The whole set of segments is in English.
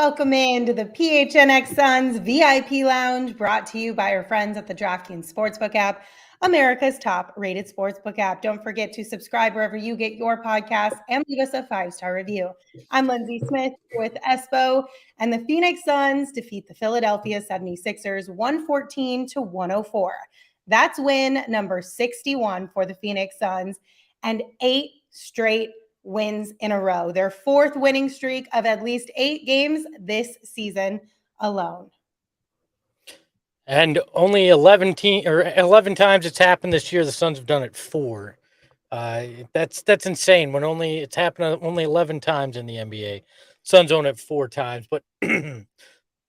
Welcome into the PHNX Suns VIP Lounge, brought to you by our friends at the DraftKings Sportsbook app, America's top-rated sportsbook app. Don't forget to subscribe wherever you get your podcasts and leave us a 5-star review. I'm Lindsey Smith with Espo, and the Phoenix Suns defeat the Philadelphia 76ers 114-104. That's win number 61 for the Phoenix Suns, and 8 straight wins in a row. Their fourth winning streak of at least 8 games this season alone. And only 11 times it's happened this year. The Suns have done it 4. That's insane. When it's happened only 11 times in the NBA. Suns own it 4 times. But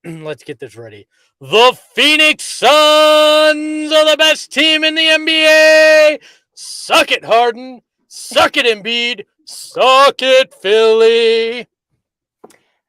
let's get this ready. The Phoenix Suns are the best team in the NBA. Suck it, Harden. Suck it, Embiid. Suck it, Philly.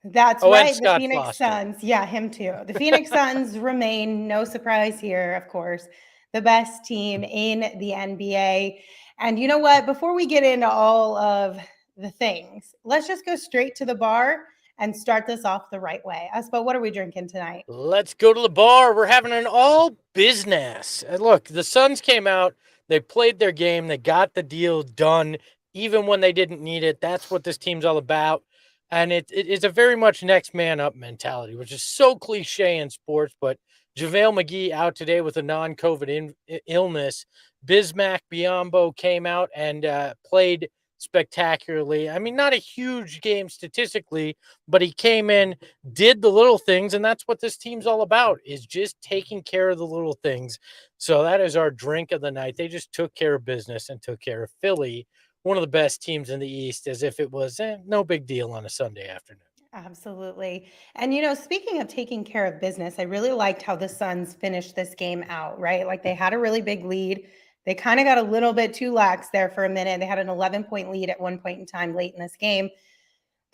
That's right. The Phoenix Suns. Yeah, him too. The Phoenix Suns remain, no surprise here, of course, the best team in the NBA. And you know what? Before we get into all of the things, let's just go straight to the bar and start this off the right way. Espo, what are we drinking tonight? Let's go to the bar. We're having an all business. Look, the Suns came out. They played their game. They got the deal done, even when they didn't need it. That's what this team's all about. And it is a very much next man up mentality, which is so cliche in sports. But JaVale McGee out today with a non-COVID illness. Bismack Biyombo came out and played spectacularly. I mean, not a huge game statistically, but he came in, did the little things, and that's what this team's all about, is just taking care of the little things. So that is our drink of the night. They just took care of business and took care of Philly, one of the best teams in the East, as if it was no big deal on a Sunday afternoon. Absolutely. And, speaking of taking care of business, I really liked how the Suns finished this game out, right? Like, they had a really big lead. They kind of got a little bit too lax there for a minute. They had an 11-point lead at one point in time late in this game.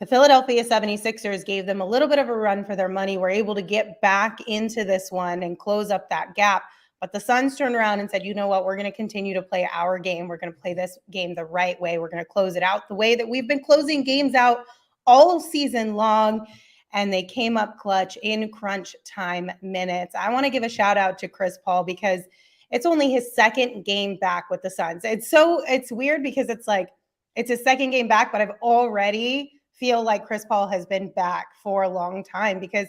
The Philadelphia 76ers gave them a little bit of a run for their money, were able to get back into this one and close up that gap. But the Suns turned around and said, you know what, we're going to continue to play our game. We're going to play this game the right way. We're going to close it out the way that we've been closing games out all season long. And they came up clutch in crunch time minutes. I want to give a shout out to Chris Paul because it's only his second game back with the Suns. It's weird because it's like, it's his second game back, but I've already feel like Chris Paul has been back for a long time, because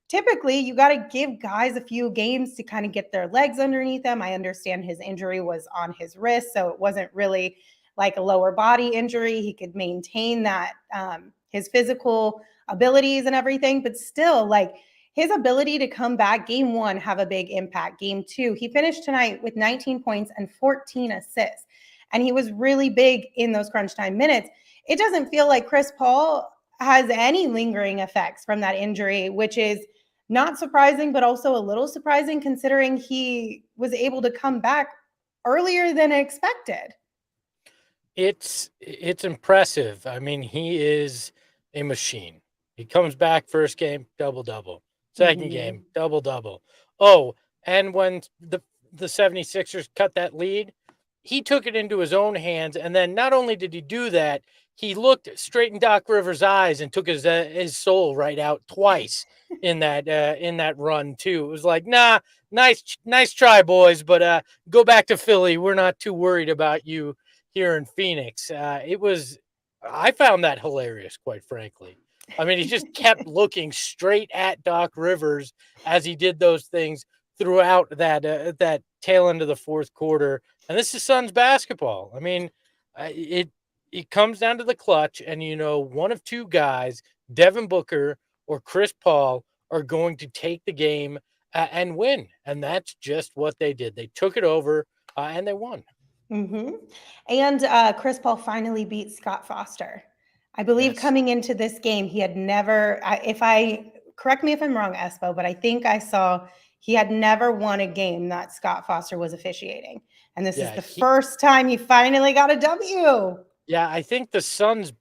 typically you got to give guys a few games to kind of get their legs underneath them. I understand his injury was on his wrist, so it wasn't really like a lower body injury. He could maintain that, his physical abilities and everything, but still, like, his ability to come back game 1, have a big impact. Game 2, he finished tonight with 19 points and 14 assists. And he was really big in those crunch time minutes. It doesn't feel like Chris Paul has any lingering effects from that injury, which is not surprising, but also a little surprising considering he was able to come back earlier than expected. It's impressive. I mean, he is a machine. He comes back first game, double-double. Second game, double-double. Oh, and when the 76ers cut that lead, he took it into his own hands. And then not only did he do that, he looked straight in Doc Rivers' eyes and took his soul right out twice in that run too. It was like, nah, nice try, boys, but go back to Philly. We're not too worried about you here in Phoenix. I found that hilarious, quite frankly. I mean, he just kept looking straight at Doc Rivers as he did those things throughout that tail end of the fourth quarter. And this is Suns basketball. I mean, it comes down to the clutch, and one of two guys, Devin Booker or Chris Paul, are going to take the game and win. And that's just what they did. They took it over and they won. Mm-hmm. And Chris Paul finally beat Scott Foster. I believe coming into this game, he had never, correct me if I'm wrong, Espo, but I think I saw he had never won a game that Scott Foster was officiating. And this is the first time he finally got a W. Yeah, I think the Suns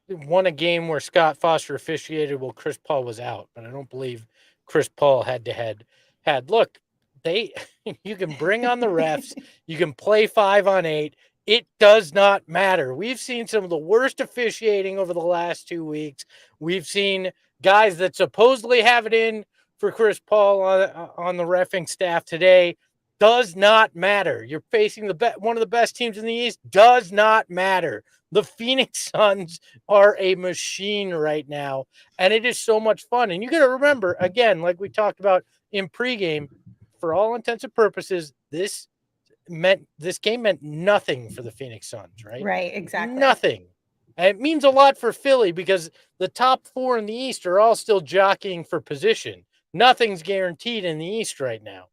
won a game where Scott Foster officiated while Chris Paul was out, but I don't believe Chris Paul head-to-head had. Look, you can bring on the refs, you can play 5-on-8. It does not matter. We've seen some of the worst officiating over the last 2 weeks. We've seen guys that supposedly have it in for Chris Paul on the reffing staff today. Does not matter. You're facing one of the best teams in the East. Does not matter. The Phoenix Suns are a machine right now, and it is so much fun. And you got to remember, again, like we talked about in pregame, for all intents and purposes, this game meant nothing for the Phoenix Suns, right? Right, exactly. Nothing. And it means a lot for Philly because the top 4 in the East are all still jockeying for position. Nothing's guaranteed in the East right now.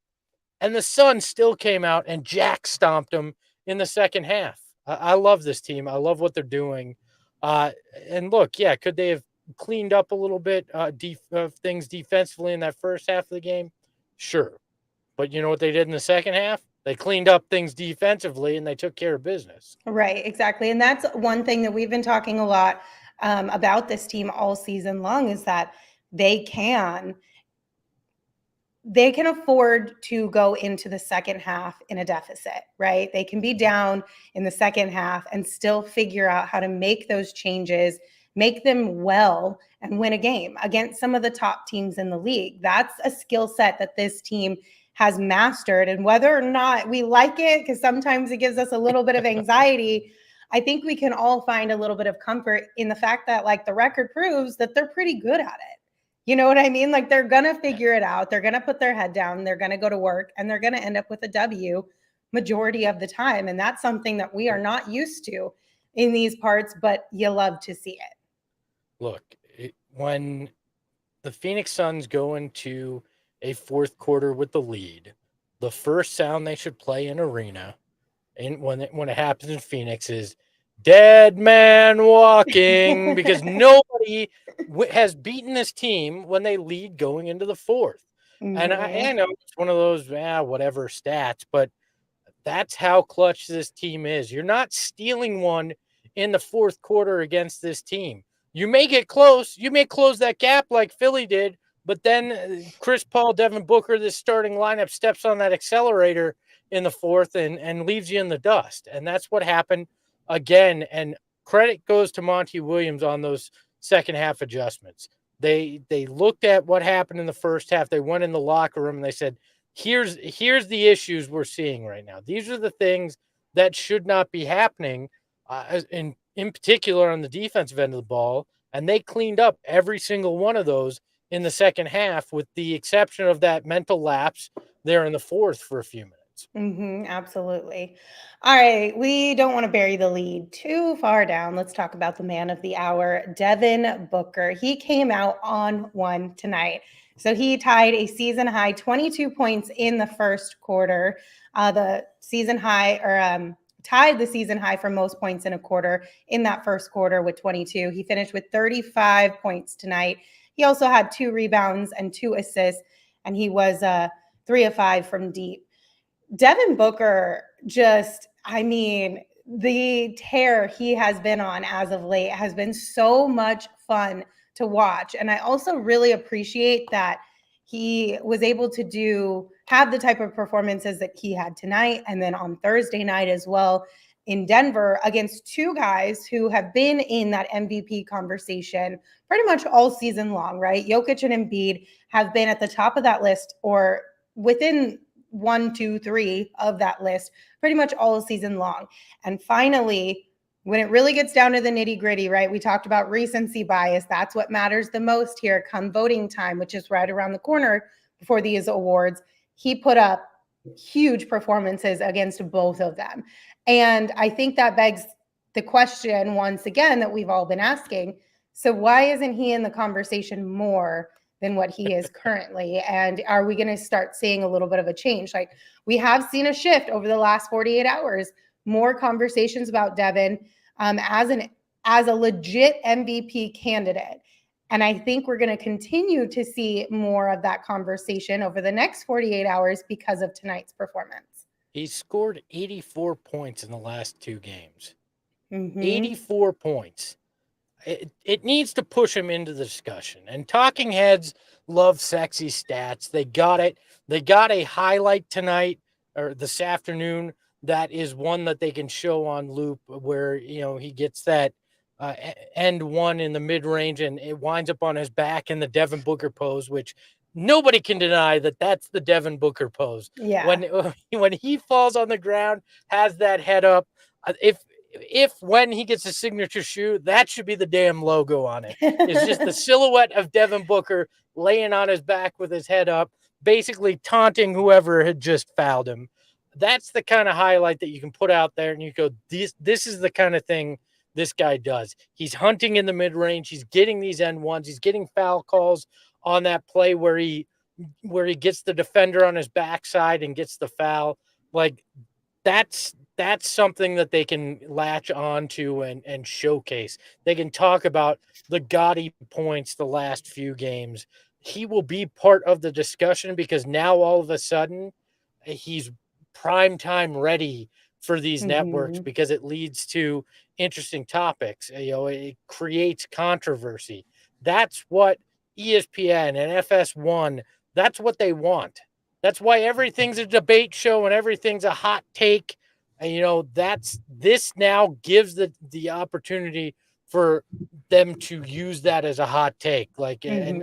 And the Suns still came out and jack stomped them in the second half. I love this team. I love what they're doing. And look, yeah, could they have cleaned up a little bit of things defensively in that first half of the game? Sure. But you know what they did in the second half? They cleaned up things defensively and they took care of business. Right, exactly. And that's one thing that we've been talking a lot about this team all season long, is that they can afford to go into the second half in a deficit, right? They can be down in the second half and still figure out how to make those changes, make them well, and win a game against some of the top teams in the league. That's a skill set that this team has mastered. And whether or not we like it, because sometimes it gives us a little bit of anxiety, I think we can all find a little bit of comfort in the fact that, like, the record proves that they're pretty good at it. You know what I mean? Like, they're going to figure it out. They're going to put their head down. They're going to go to work, and they're going to end up with a W majority of the time. And that's something that we are not used to in these parts, but you love to see it. Look, when the Phoenix Suns go into a fourth quarter with the lead, the first sound they should play in arena, and when it happens in Phoenix, is "Dead Man Walking," because nobody has beaten this team when they lead going into the fourth. And I know it's one of those whatever stats, but that's how clutch this team is. You're not stealing one in the fourth quarter against this team. You may get close. You may close that gap like Philly did, but then Chris Paul, Devin Booker, this starting lineup steps on that accelerator in the fourth and leaves you in the dust. And that's what happened again. And credit goes to Monty Williams on those second half adjustments. They looked at what happened in the first half. They went in the locker room and they said, here's the issues we're seeing right now. These are the things that should not be happening, in particular on the defensive end of the ball. And they cleaned up every single one of those in the second half, with the exception of that mental lapse there in the fourth for a few minutes. Absolutely. All right. We don't want to bury the lead too far down. Let's talk about the man of the hour, Devin Booker. He came out on one tonight. So he tied a season high 22 points in the first quarter. The season high, or tied the season high for most points in a quarter in that first quarter with 22. He finished with 35 points tonight. He also had 2 rebounds and 2 assists, and he was 3 of 5 from deep. Devin Booker the tear he has been on as of late has been so much fun to watch. And I also really appreciate that he was able to have the type of performances that he had tonight, and then on Thursday night as well in Denver, against 2 guys who have been in that MVP conversation pretty much all season long, right? Jokic and Embiid have been at the top of that list, or within 1, 2, 3 of that list pretty much all season long. And finally, when it really gets down to the nitty gritty, right? We talked about recency bias. That's what matters the most here come voting time, which is right around the corner before these awards. He put up huge performances against both of them. And I think that begs the question once again that we've all been asking. So why isn't he in the conversation more than what he is currently? And are we going to start seeing a little bit of a change? Like, we have seen a shift over the last 48 hours, more conversations about Devin as a legit MVP candidate. And I think we're going to continue to see more of that conversation over the next 48 hours because of tonight's performance. He scored 84 points in the last 2 games. 84 points. It needs to push him into the discussion. And talking heads love sexy stats. They got it. They got a highlight tonight or this afternoon that is one that they can show on loop, where he gets that end one in the mid range, and it winds up on his back in the Devin Booker pose, which nobody can deny that that's the Devin Booker pose. Yeah. When he falls on the ground, has that head up, if when he gets a signature shoe, that should be the damn logo on it. It's just the silhouette of Devin Booker laying on his back with his head up, basically taunting whoever had just fouled him. That's the kind of highlight that you can put out there, and you go, this is the kind of thing this guy does. He's hunting in the mid range. He's getting these end ones. He's getting foul calls on that play where he gets the defender on his backside and gets the foul. Like that's something that they can latch on to and showcase. They can talk about the gaudy points the last few games. He will be part of the discussion because now all of a sudden he's prime time ready for these networks because it leads to interesting topics. It creates controversy. That's what ESPN and FS1, that's what they want. That's why everything's a debate show and everything's a hot take. And this now gives the opportunity for them to use that as a hot take. Like, I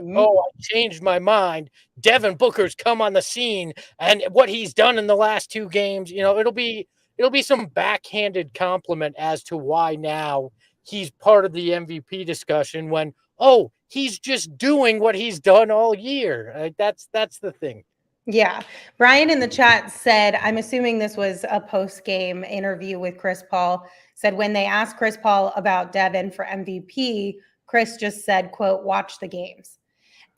changed my mind. Devin Booker's come on the scene, and what he's done in the last two games, it'll be some backhanded compliment as to why now he's part of the MVP discussion when, he's just doing what he's done all year. That's the thing. Yeah. Brian in the chat said, I'm assuming this was a post-game interview with Chris Paul, said when they asked Chris Paul about Devin for MVP, Chris just said, quote, watch the games.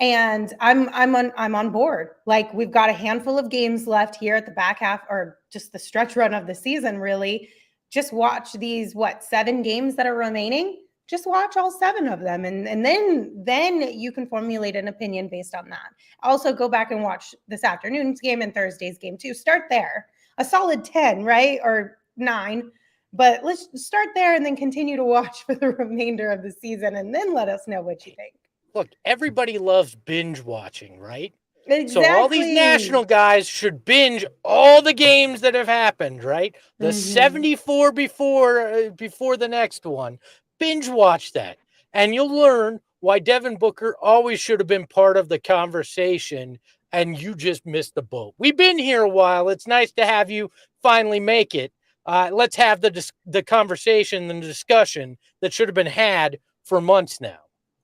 And I'm on board. Like, we've got a handful of games left here at the back half, or just the stretch run of the season, really. Just watch these, 7 games that are remaining. Just watch all 7 of them. And then you can formulate an opinion based on that. Also, go back and watch this afternoon's game and Thursday's game too. Start there. A solid 10, right? Or 9. But let's start there and then continue to watch for the remainder of the season. And then let us know what you think. Look, everybody loves binge watching, right? Exactly. So all these national guys should binge all the games that have happened, right? The 74 before the next one. Binge watch that. And you'll learn why Devin Booker always should have been part of the conversation and you just missed the boat. We've been here a while. It's nice to have you finally make it. Let's have the conversation and the discussion that should have been had for months now.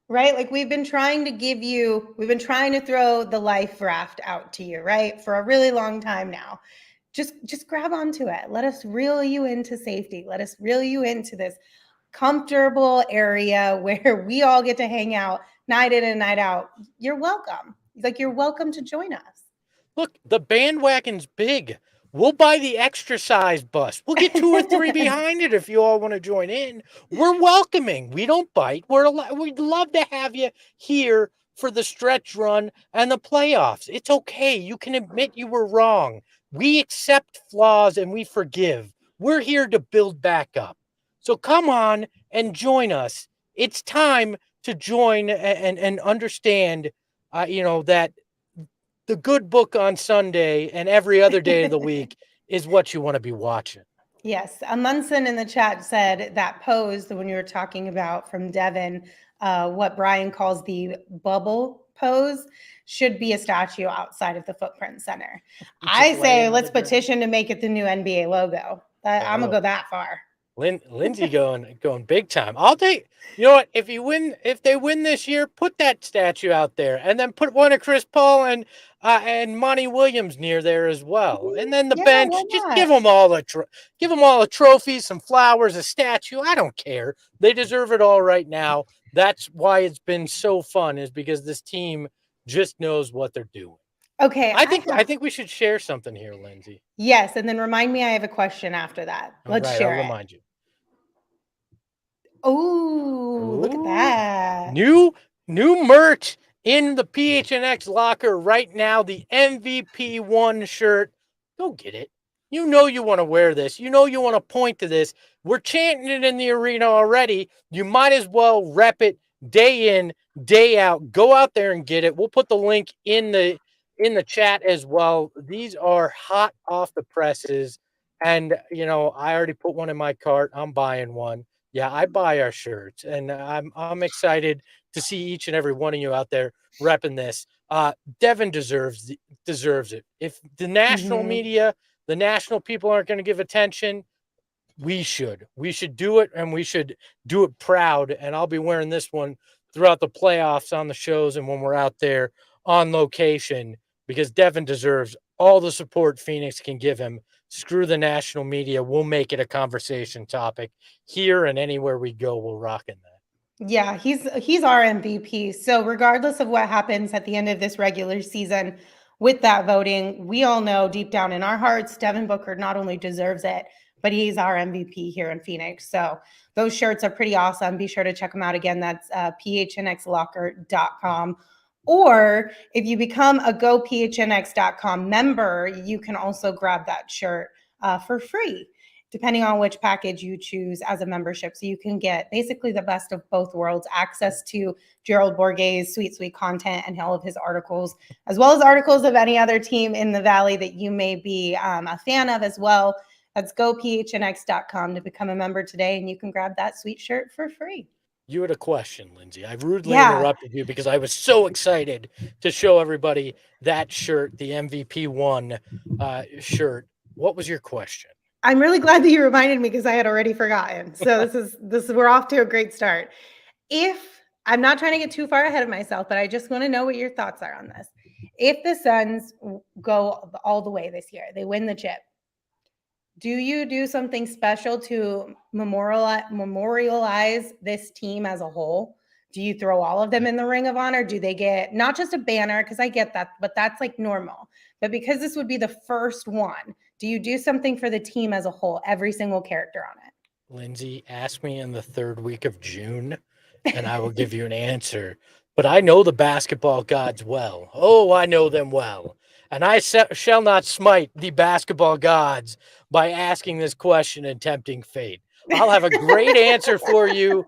Right? Like we've been trying to throw the life raft out to you, right? For a really long time now. Just grab onto it. Let us reel you into safety. Let us reel you into this comfortable area where we all get to hang out night in and night out. You're welcome. Like, you're welcome to join us. Look, the bandwagon's big. We'll buy the extra size bus. We'll get 2 or 3 behind it if you all want to join in. We're welcoming. We don't bite. We'd love to have you here for the stretch run and the playoffs. It's okay. You can admit you were wrong. We accept flaws and we forgive. We're here to build back up. So come on and join us. It's time to join and understand, that the good book on Sunday and every other day of the week is what you want to be watching. Yes. Munson in the chat said that pose, the one you were talking about from Devin, what Brian calls the bubble pose, should be a statue outside of the Footprint Center. I say let's petition to make it the new NBA logo. I'm going to go that far. Lindsey going big time. I'll take, you know what, if they win this year, put that statue out there and then put one of Chris Paul and Monty Williams near there as well. And then the bench, just give them all a trophy, some flowers, a statue. I don't care. They deserve it all right now. That's why it's been so fun, is because this team just knows what they're doing. Okay. I think we should share something here, Lindsey. Yes, and then remind me I have a question after that. Let's share I'll remind you. Oh, look at that. New merch in the PHNX locker right now, the MVP 1 shirt. Go get it. You know you want to wear this. You know you want to point to this. We're chanting it in the arena already. You might as well rep it day in, day out. Go out there and get it. We'll put the link in the chat as well. These are hot off the presses. And, I already put one in my cart. I'm buying one. Yeah, I buy our shirts, and I'm excited to see each and every one of you out there repping this. Devin deserves it. If the national Mhm. media, the national people aren't going to give attention, we should. We should do it, and we should do it proud. And I'll be wearing this one throughout the playoffs on the shows and when we're out there on location because Devin deserves all the support Phoenix can give him. Screw the national media. We'll make it a conversation topic here and anywhere we go. We'll rock in that. Yeah, he's our MVP. So regardless of what happens at the end of this regular season with that voting, we all know deep down in our hearts, Devin Booker not only deserves it, but he's our MVP here in Phoenix. So those shirts are pretty awesome. Be sure to check them out again. That's phnxlocker.com. Or if you become a gophnx.com member, you can also grab that shirt for free, depending on which package you choose as a membership. So you can get basically the best of both worlds, access to Gerald Bourguet's sweet content and all of his articles, as well as articles of any other team in the Valley that you may be a fan of as well. That's gophnx.com to become a member today, and you can grab that sweet shirt for free. You had a question, Lindsey. I rudely Yeah. interrupted you because I was so excited to show everybody that shirt, the MVP one shirt. What was your question? I'm really glad that you reminded me because I had already forgotten. So this is we're off to a great start. If I'm not trying to get too far ahead of myself, but I just want to know what your thoughts are on this. If the Suns go all the way this year, they win the chip. Do you do something special to memorialize this team as a whole? Do you throw all of them in the Ring of Honor? Do they get not just a banner? Because I get that, but that's like normal. But because this would be the first one, do you do something for the team as a whole, every single character on it? Lindsey, ask me in the third week of June, and I will give you an answer. But I know the basketball gods well. Oh, I know them well. And I shall not smite the basketball gods by asking this question and tempting fate. I'll have a great answer for you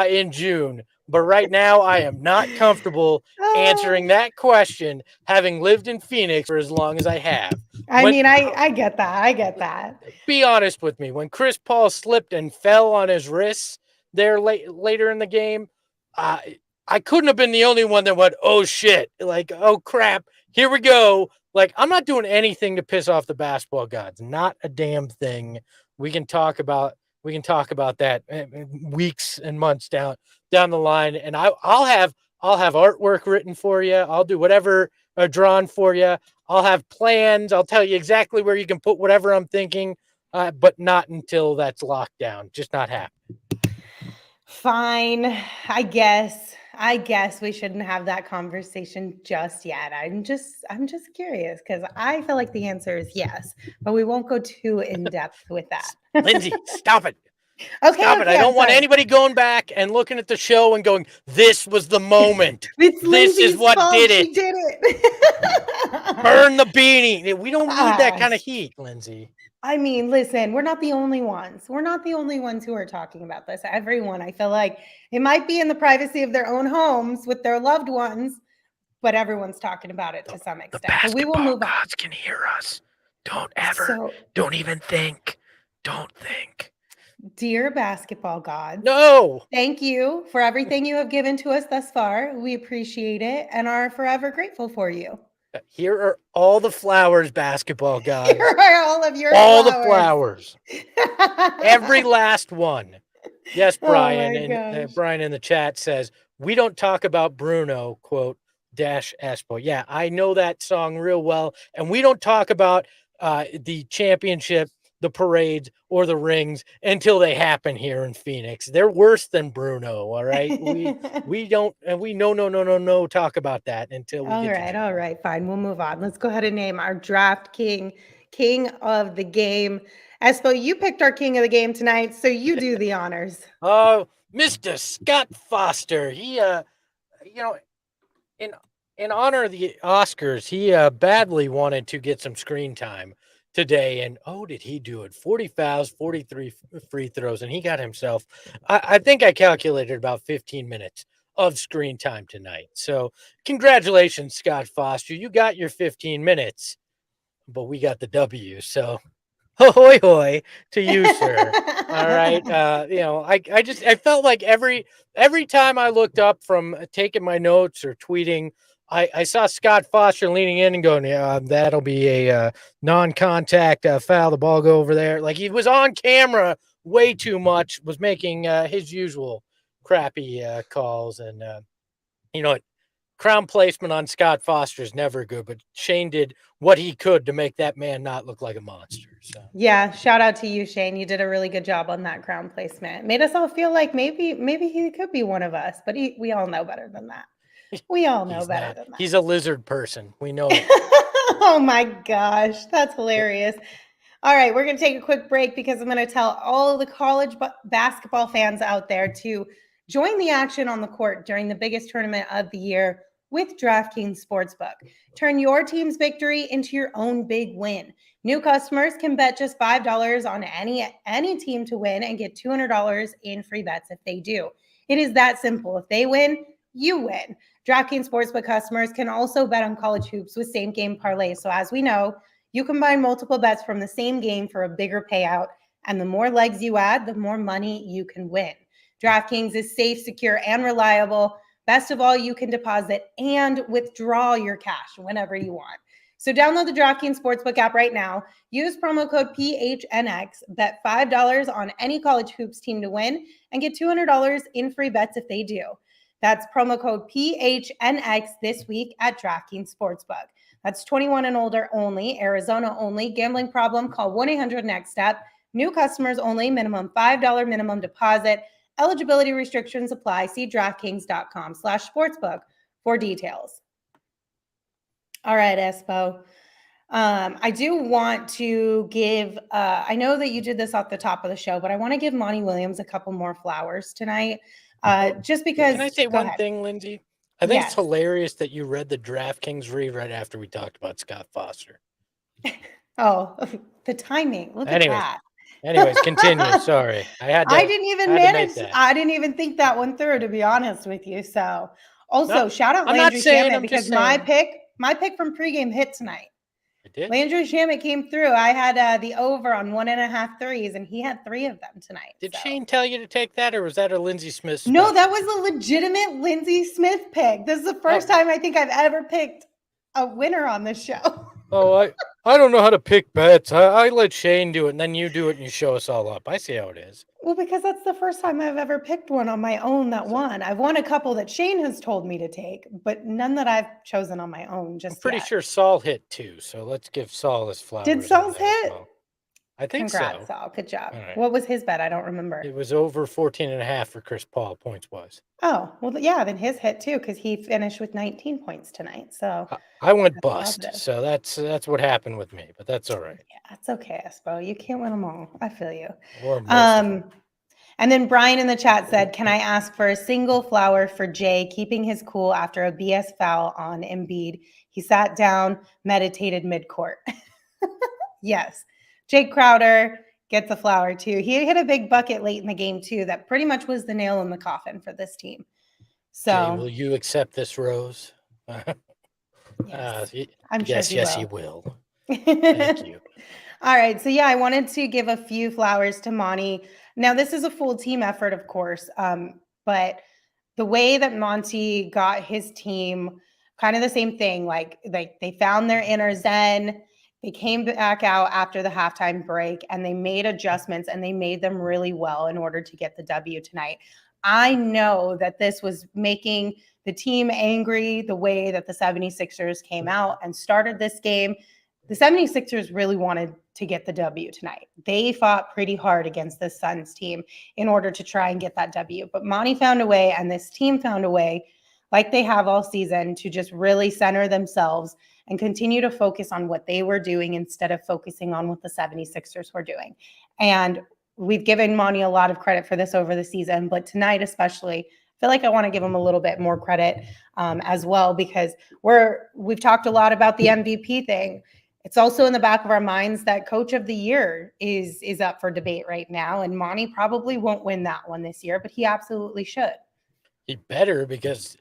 in June. But right now, I am not comfortable answering that question, having lived in Phoenix for as long as I have. I get that. I get that. Be honest with me. When Chris Paul slipped and fell on his wrists there later in the game, I couldn't have been the only one that went, oh shit, like, oh crap, here we go. Like, I'm not doing anything to piss off the basketball gods. Not a damn thing. We can talk about that weeks and months down the line, and I'll have artwork written for you. I'll do whatever drawn for you. I'll have plans. I'll tell you exactly where you can put whatever I'm thinking, but not until that's locked down. Just not happening. Fine. I guess we shouldn't have that conversation just yet. I'm just curious because I feel like the answer is yes, but we won't go too in depth with that. Lindsey, stop it. Okay, Stop it. I don't want sorry. anybody going back and looking at the show and going, this was the moment. It's This Lindsay's is what fault. did She it. did it. Burn the beanie. We don't need that kind of heat, Lindsey. I mean, listen, we're not the only ones. We're not the only ones who are talking about this. Everyone, I feel like it might be in the privacy of their own homes with their loved ones, but everyone's talking about it to some extent. But we will move on. Gods can hear us. Don't even think. Don't think. Dear basketball gods, no, thank you for everything you have given to us thus far. We appreciate it and are forever grateful for you. Here are all the flowers, basketball gods. Here are all of your the flowers. Every last one. Yes, Brian. And Brian in the chat says, we don't talk about Bruno, quote, dash Espo. Yeah, I know that song real well. And we don't talk about the championship, the parades, or the rings until they happen here in Phoenix. They're worse than Bruno, all right? We don't, and we no talk about that until we get all right, fine. We'll move on. Let's go ahead and name our draft king of the game. Espo, you picked our king of the game tonight, so you do the honors. Oh, Mr. Scott Foster. He in honor of the Oscars, he badly wanted to get some screen time today. And did he do it? 40 fouls, 43 free throws, and he got himself, I think I calculated about 15 minutes of screen time tonight. So congratulations, Scott Foster. You got your 15 minutes, but we got the W. So Hoy hoy to you, sir. All right. I felt like every time I looked up from taking my notes or tweeting, I saw Scott Foster leaning in and going, "Yeah, that'll be a non-contact foul. The ball go over there." Like he was on camera way too much, was making his usual crappy calls, and you know what? Crown placement on Scott Foster is never good, but Shane did what he could to make that man not look like a monster. So Yeah, shout out to you, Shane. You did a really good job on that crown placement. Made us all feel like maybe he could be one of us, but we all know better than that. We all know he's better not. than that. He's a lizard person. We know it. Oh my gosh, that's hilarious. All right, we're going to take a quick break because I'm going to tell all of the college basketball fans out there to join the action on the court during the biggest tournament of the year with DraftKings Sportsbook. Turn your team's victory into your own big win. New customers can bet just $5 on any team to win and get $200 in free bets if they do. It is that simple. If they win, you win. DraftKings Sportsbook customers can also bet on college hoops with same game parlays. So as we know, you combine multiple bets from the same game for a bigger payout, and the more legs you add, the more money you can win. DraftKings is safe, secure, and reliable. Best of all, you can deposit and withdraw your cash whenever you want. So download the DraftKings Sportsbook app right now. Use promo code PHNX, bet $5 on any college hoops team to win, and get $200 in free bets if they do. That's promo code PHNX this week at DraftKings Sportsbook. That's 21 and older only, Arizona only. Gambling problem? Call 1-800-NEXT-STEP. New customers only. Minimum $5 minimum deposit. Eligibility restrictions apply. See DraftKings.com/sportsbook for details. All right, Espo. I do want to give, I know that you did this off the top of the show, but I want to give Monty Williams a couple more flowers tonight. Just because. Can I say go one ahead. thing, Lindsey? I think it's Yes. hilarious that you read the DraftKings read right after we talked about Scott Foster. Oh, the timing. Look Anyways, at that. Anyways, continue. Sorry. I didn't even manage. I didn't even think that one through, to be honest with you. So also No, shout out I'm not Landry saying, Shamet I'm because just saying. my pick from pregame hit tonight. It did. Landry Shamet came through. I had the over on 1.5 threes, and he had 3 of them tonight. Did so. Shane tell you to take that, or was that a Lindsey Smith special? No, that was a legitimate Lindsey Smith pick. This is the first time I think I've ever picked a winner on this show. Oh, I don't know how to pick bets. I let Shane do it, and then you do it, and you show us all up. I see how it is. Well, because that's the first time I've ever picked one on my own that won. I've won a couple that Shane has told me to take, but none that I've chosen on my own just I'm pretty yet. sure Saul hit too, so let's give Saul his flowers. Did Saul's hit? Well. I think Congrats, so. Saul. Good job. Right. What was his bet? I don't remember. It was over 14.5 for Chris Paul, points-wise. Oh, well, yeah, then his hit too, because he finished with 19 points tonight. So I went bust. Positive. So that's what happened with me, but that's all right. Yeah, it's okay, Espo. You can't win them all. I feel you. Or most and then Brian in the chat said, can I ask for a single flower for Jay keeping his cool after a BS foul on Embiid? He sat down, meditated mid-court. Yes. Jake Crowder gets a flower too. He hit a big bucket late in the game too. That pretty much was the nail in the coffin for this team. So, Jay, will you accept this rose? Yes, I'm sure he will. Thank you. All right. So yeah, I wanted to give a few flowers to Monty. Now, this is a full team effort, of course. But the way that Monty got his team, kind of the same thing, like they found their inner zen. They came back out after the halftime break and they made adjustments and they made them really well in order to get the W tonight. I know that this was making the team angry the way that the 76ers came out and started this game. The 76ers really wanted to get the W tonight. They fought pretty hard against the Suns team in order to try and get that W. But Monty found a way and this team found a way, like they have all season, to just really center themselves and continue to focus on what they were doing instead of focusing on what the 76ers were doing. And we've given Monty a lot of credit for this over the season, but tonight especially, I feel like I want to give him a little bit more credit as well, because we've talked a lot about the MVP thing. It's also in the back of our minds that Coach of the Year is up for debate right now, and Monty probably won't win that one this year, but he absolutely should. He better, because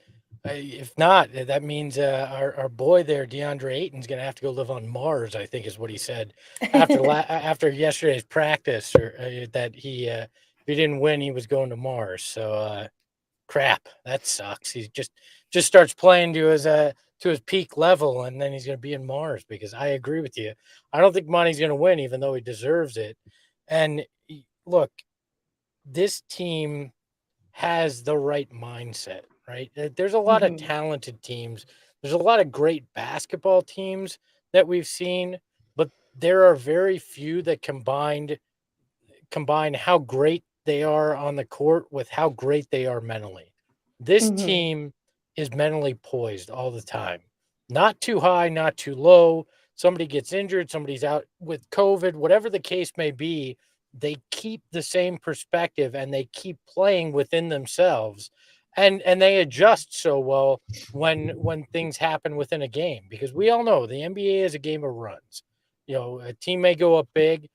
If not, that means our boy there, DeAndre Ayton's going to have to go live on Mars. I think is what he said after yesterday's practice, or that if he didn't win, he was going to Mars. So crap, that sucks. He just starts playing to his peak level, and then he's going to be in Mars. Because I agree with you. I don't think Monty's going to win, even though he deserves it. And look, this team has the right mindset, right? There's a lot of Mhm. talented teams. There's a lot of great basketball teams that we've seen, but there are very few that combine how great they are on the court with how great they are mentally. This Mhm. team is mentally poised all the time. Not too high, not too low. Somebody gets injured, somebody's out with COVID, whatever the case may be, they keep the same perspective and they keep playing within themselves. And they adjust so well when things happen within a game, because we all know the NBA is a game of runs. A team may go up big,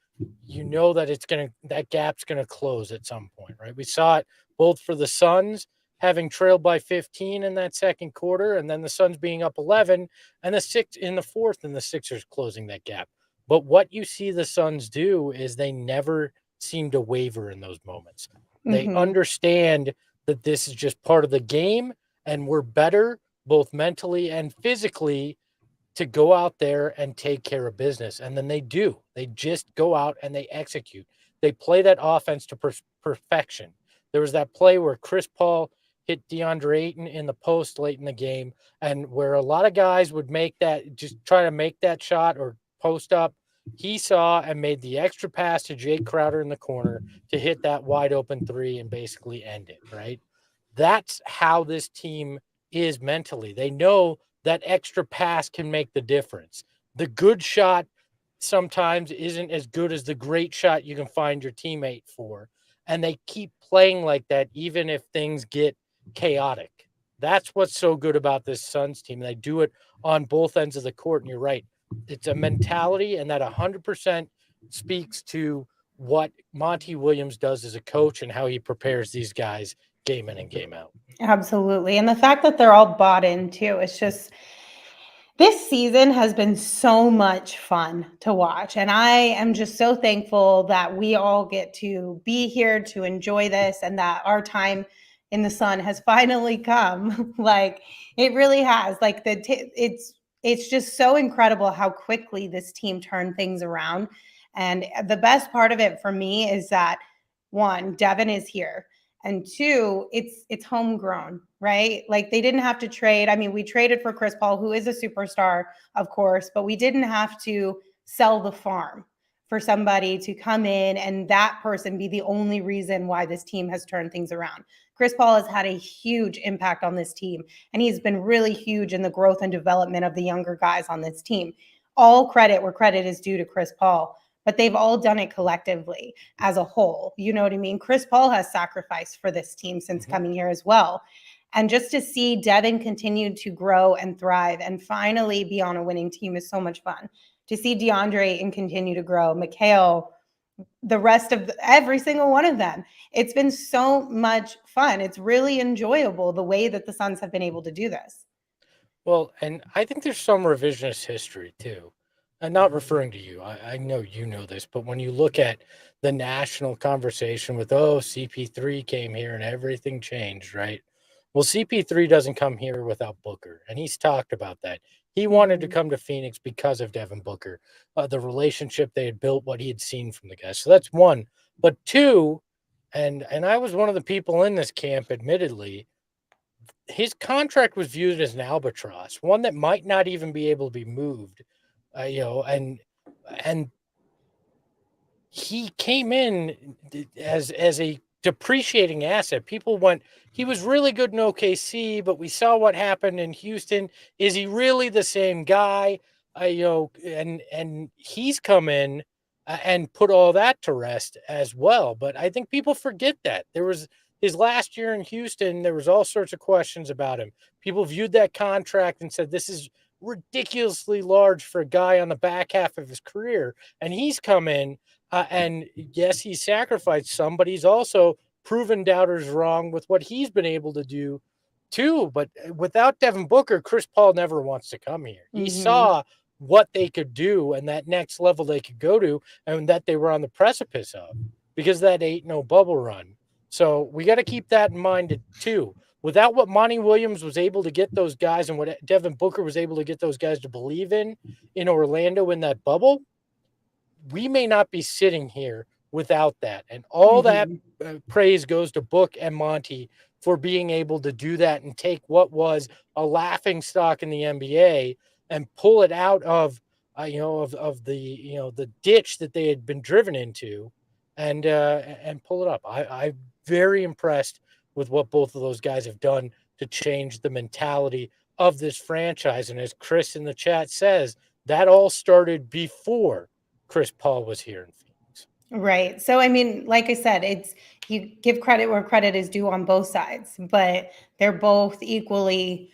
that gap's gonna close at some point, right? We saw it both for the Suns having trailed by 15 in that second quarter, and then the Suns being up 11, and the six in the fourth, and the Sixers closing that gap. But what you see the Suns do is they never seem to waver in those moments. They Mhm. understand that this is just part of the game, and we're better both mentally and physically to go out there and take care of business. And then they do. They just go out and they execute. They play that offense to perfection. There was that play where Chris Paul hit DeAndre Ayton in the post late in the game, and where a lot of guys would just try to make that shot or post up. He saw and made the extra pass to Jay Crowder in the corner to hit that wide open three and basically end it, right? That's how this team is mentally. They know that extra pass can make the difference. The good shot sometimes isn't as good as the great shot you can find your teammate for. And they keep playing like that, even if things get chaotic. That's what's so good about this Suns team. They do it on both ends of the court. And you're right. It's a mentality, and that 100% speaks to what Monty Williams does as a coach and how he prepares these guys game in and game out. Absolutely. And the fact that they're all bought in too, it's just this season has been so much fun to watch. And I am just so thankful that we all get to be here to enjoy this and that our time in the sun has finally come. Like it really has. Like it's just so incredible how quickly this team turned things around. And the best part of it for me is that one, Devin is here, and two, it's homegrown, right? Like they didn't have to trade. I mean, we traded for Chris Paul, who is a superstar, of course, but we didn't have to sell the farm for somebody to come in and that person be the only reason why this team has turned things around. Chris Paul has had a huge impact on this team, and he's been really huge in the growth and development of the younger guys on this team. All credit where credit is due to Chris Paul, but they've all done it collectively as a whole. You know what I mean? Chris Paul has sacrificed for this team since coming here as well. And just to see Devin continue to grow and thrive and finally be on a winning team is so much fun. To see DeAndre and continue to grow, Mikal, the rest of every single one of them. It's been so much fun. It's really enjoyable the way that the Suns have been able to do this. Well, and I think there's some revisionist history too. I'm not referring to you. I know you know this, but when you look at the national conversation with, oh, CP3 came here and everything changed, right? Well, CP3 doesn't come here without Booker, and he's talked about that. He wanted to Mhm. come to Phoenix because of Devin Booker, the relationship they had built, what he had seen from the guys. So that's one. But two, and I was one of the people in this camp, admittedly, his contract was viewed as an albatross, one that might not even be able to be moved. And he came in as a depreciating asset. People went, he was really good in OKC, but we saw what happened in Houston. Is he really the same guy? And he's come in and put all that to rest as well. But I think people forget that there was his last year in Houston. There was all sorts of questions about him. People viewed that contract and said, this is ridiculously large for a guy on the back half of his career. And he's come in and yes, he sacrificed some, but he's also proven doubters wrong with what he's been able to do Two, but without Devin Booker, Chris Paul never wants to come here. He saw what they could do and that next level they could go to, and that they were on the precipice of, because that 8-0 bubble run. So we got to keep that in mind too. Without what Monty Williams was able to get those guys and what Devin Booker was able to get those guys to believe in Orlando in that bubble, we may not be sitting here without that. And all that praise goes to Book and Monty for being able to do that and take what was a laughing stock in the NBA and pull it out of of the the ditch that they had been driven into, and pull it up. I'm very impressed with what both of those guys have done to change the mentality of this franchise. And as Chris in the chat says, that all started before Chris Paul was here in Phoenix. Right. So, I mean, like I said, it's, you give credit where credit is due on both sides, but they're both equally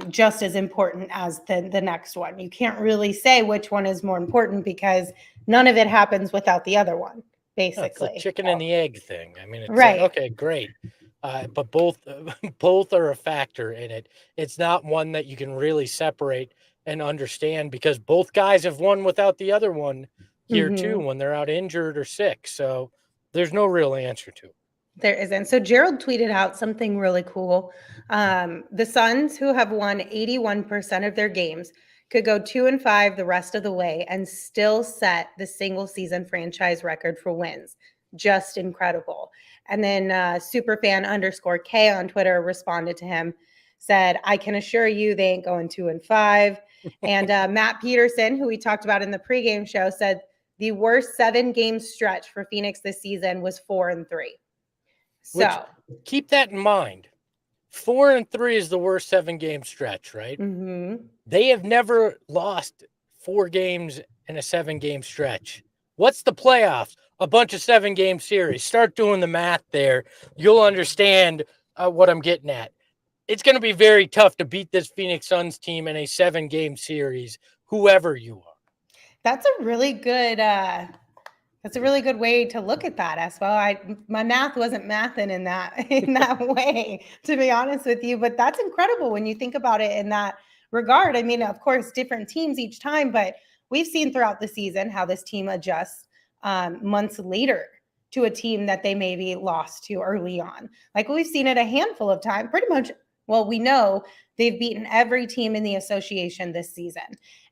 just as important as the next one. You can't really say which one is more important because none of it happens without the other one, basically. No, it's the chicken and the egg thing. I mean, it's right. Like, okay, great. But both are a factor in it. It's not one that you can really separate and understand, because both guys have won without the other one here too when they're out injured or sick. So there's no real answer to it. There isn't. So Gerald tweeted out something really cool. The Suns, who have won 81% of their games, could go 2-5 the rest of the way and still set the single season franchise record for wins. Just incredible. And then superfan_K on Twitter responded to him, said, I can assure you they ain't going 2-5. And Matt Peterson, who we talked about in the pregame show, said the worst 7-game stretch for Phoenix this season was 4-3. So which, keep that in mind. 4-3 is the worst 7-game stretch, right? They have never lost 4 games in a 7-game stretch. What's the playoffs? A bunch of 7-game series. Start doing the math there. You'll understand what I'm getting at. It's going to be very tough to beat this Phoenix Suns team in a 7-game series, whoever you are. That's a really good way to look at that, Espo. My math wasn't mathing in that way, to be honest with you. But that's incredible when you think about it in that regard. I mean, of course, different teams each time, but we've seen throughout the season how this team adjusts months later to a team that they maybe lost to early on. Like we've seen it a handful of times, pretty much. Well, we know they've beaten every team in the association this season.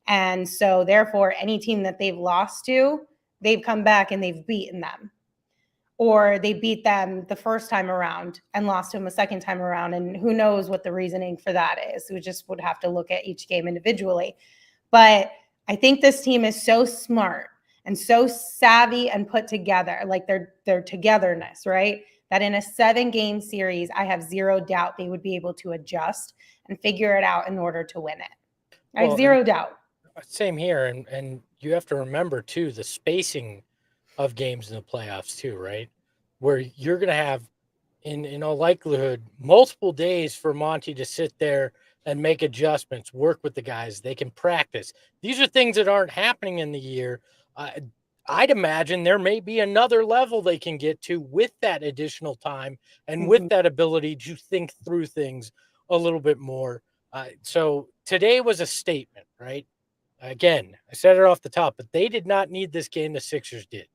And so therefore, any team that they've lost to, they've come back and they've beaten them. Or they beat them the first time around and lost to them a second time around. And who knows what the reasoning for that is. We just would have to look at each game individually. But I think this team is so smart and so savvy and put together, like their togetherness, right? That in a 7-game series, I have zero doubt they would be able to adjust and figure it out in order to win it. I have zero doubt. Same here. And you have to remember, too, the spacing of games in the playoffs, too, right? Where you're going to have, in all likelihood, multiple days for Monty to sit there and make adjustments, work with the guys. They can practice. These are things that aren't happening in the year. I'd imagine there may be another level they can get to with that additional time and with that ability to think through things a little bit more. So today was a statement, right? Again, I said it off the top, but they did not need this game. The Sixers did.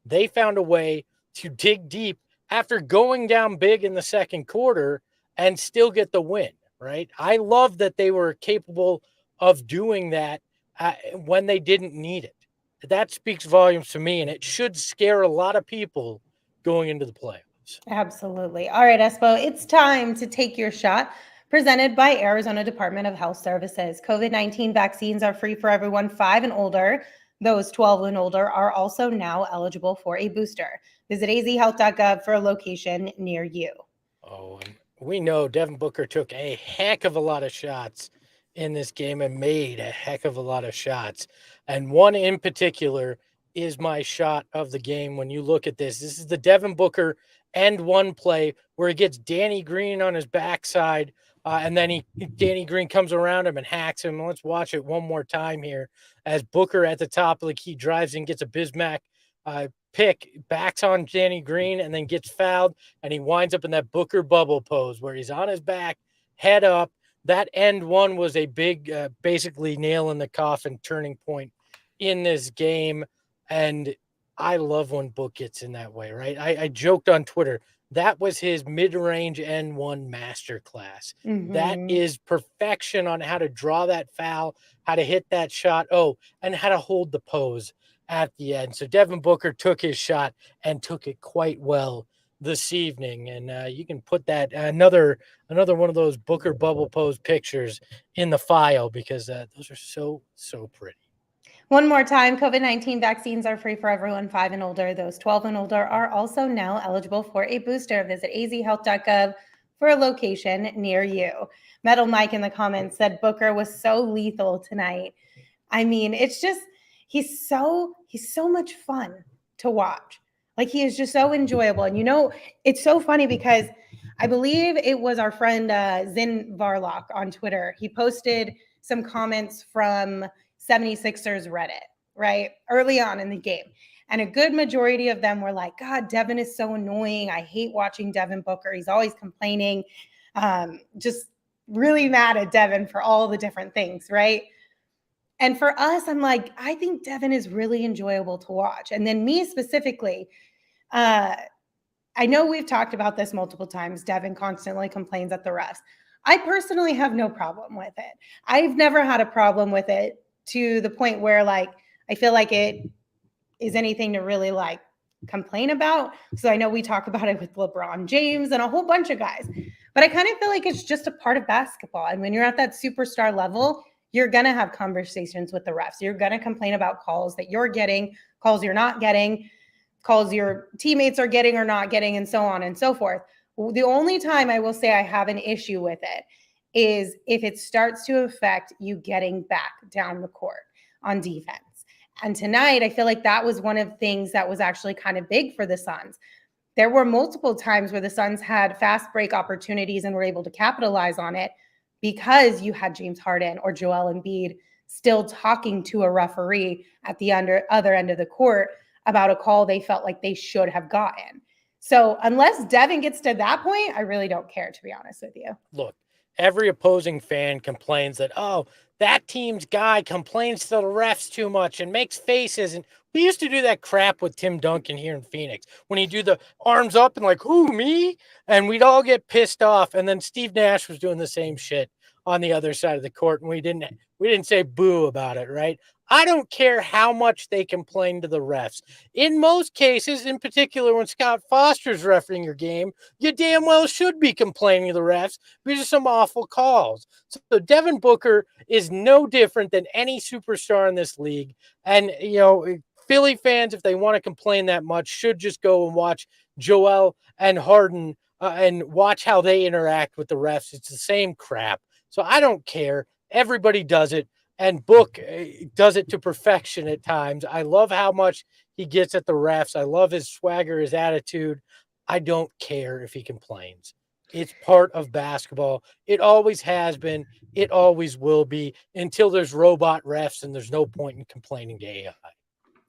They found a way to dig deep after going down big in the second quarter and still get the win, right? I love that they were capable of doing that when they didn't need it. That speaks volumes to me, and it should scare a lot of people going into the playoffs. Absolutely. All right, Espo, it's time to take your shot. Presented by Arizona Department of Health Services. COVID-19 vaccines are free for everyone 5 and older. Those 12 and older are also now eligible for a booster. Visit azhealth.gov for a location near you. Oh, and we know Devin Booker took a heck of a lot of shots in this game and made a heck of a lot of shots. And one in particular is my shot of the game. When you look at this is the Devin Booker end one play where he gets Danny Green on his backside. And then Danny Green comes around him and hacks him. Let's watch it one more time here as Booker at the top of the key drives and gets a Bismack pick, backs on Danny Green, and then gets fouled. And he winds up in that Booker bubble pose where he's on his back head up. That end one was a big, basically nail in the coffin turning point in this game. And I love when Book gets in that way, right? I joked on Twitter, that was his mid-range N1 masterclass. That is perfection on how to draw that foul, how to hit that shot. Oh, and how to hold the pose at the end. So Devin Booker took his shot and took it quite well this evening. And you can put that another one of those Booker bubble pose pictures in the file because those are so pretty. One more time, COVID-19 vaccines are free for everyone 5 and older. Those 12 and older are also now eligible for a booster. Visit azhealth.gov for a location near you. Metal Mike in the comments said Booker was so lethal tonight. I mean, it's just he's so much fun to watch. Like, he is just so enjoyable. And it's so funny because I believe it was our friend Zin Varlock on Twitter. He posted some comments from 76ers Reddit, right? Early on in the game. And a good majority of them were like, God, Devin is so annoying. I hate watching Devin Booker. He's always complaining. Just really mad at Devin for all the different things, right? And for us, I'm like, I think Devin is really enjoyable to watch. And then me specifically, I know we've talked about this multiple times. Devin constantly complains at the refs. I personally have no problem with it. I've never had a problem with it to the point where, like, I feel like it is anything to really like complain about. So I know we talk about it with LeBron James and a whole bunch of guys, but I kind of feel like it's just a part of basketball. And when you're at that superstar level, you're going to have conversations with the refs. You're going to complain about calls that you're getting, calls you're not getting, calls your teammates are getting or not getting, and so on and so forth. The only time I will say I have an issue with it is if it starts to affect you getting back down the court on defense. And tonight, I feel like that was one of the things that was actually kind of big for the Suns. There were multiple times where the Suns had fast break opportunities and were able to capitalize on it because you had James Harden or Joel Embiid still talking to a referee at the other end of the court about a call they felt like they should have gotten. So unless Devin gets to that point, I really don't care, to be honest with you. Look, every opposing fan complains that, oh, that team's guy complains to the refs too much and makes faces. And we used to do that crap with Tim Duncan here in Phoenix when he'd do the arms up and like, who, me? And we'd all get pissed off. And then Steve Nash was doing the same shit on the other side of the court. And we didn't say boo about it, right? I don't care how much they complain to the refs. In most cases, in particular when Scott Foster's refereeing your game, you damn well should be complaining to the refs because of some awful calls. So Devin Booker is no different than any superstar in this league. And, Philly fans, if they want to complain that much, should just go and watch Joel and Harden and watch how they interact with the refs. It's the same crap. So I don't care. Everybody does it. And Book does it to perfection at times. I love how much he gets at the refs. I love his swagger, his attitude. I don't care if he complains. It's part of basketball. It always has been. It always will be until there's robot refs and there's no point in complaining to AI.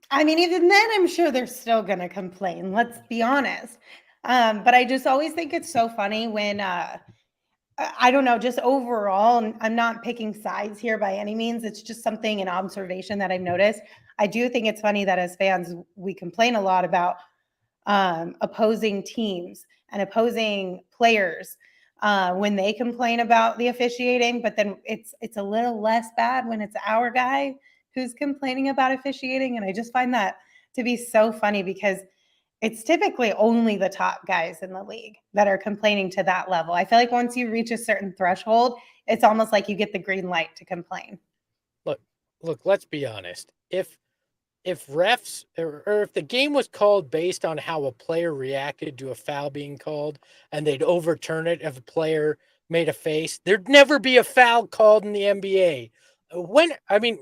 I mean, even then, I'm sure they're still going to complain. Let's be honest. But I just always think it's so funny when I don't know, just overall, I'm not picking sides here by any means. It's just something, an observation that I've noticed. I do think it's funny that as fans, we complain a lot about opposing teams and opposing players when they complain about the officiating, but then it's a little less bad when it's our guy who's complaining about officiating. And I just find that to be so funny because it's typically only the top guys in the league that are complaining to that level. I feel like once you reach a certain threshold, it's almost like you get the green light to complain. Look, let's be honest. If refs or if the game was called based on how a player reacted to a foul being called and they'd overturn it if a player made a face, there'd never be a foul called in the NBA.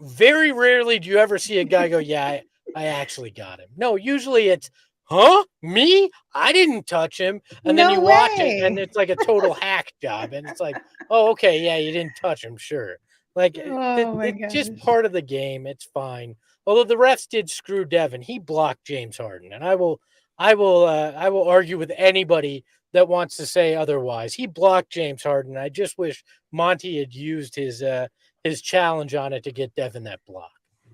Very rarely do you ever see a guy go, yeah, I actually got him. No, usually it's, huh? Me? I didn't touch him. And then you watch it and it's like a total hack job. And it's like, oh, okay, yeah, you didn't touch him, sure. Like, it's just part of the game. It's fine. Although the refs did screw Devin. He blocked James Harden. And I will argue with anybody that wants to say otherwise. He blocked James Harden. I just wish Monty had used his challenge on it to get Devin that block.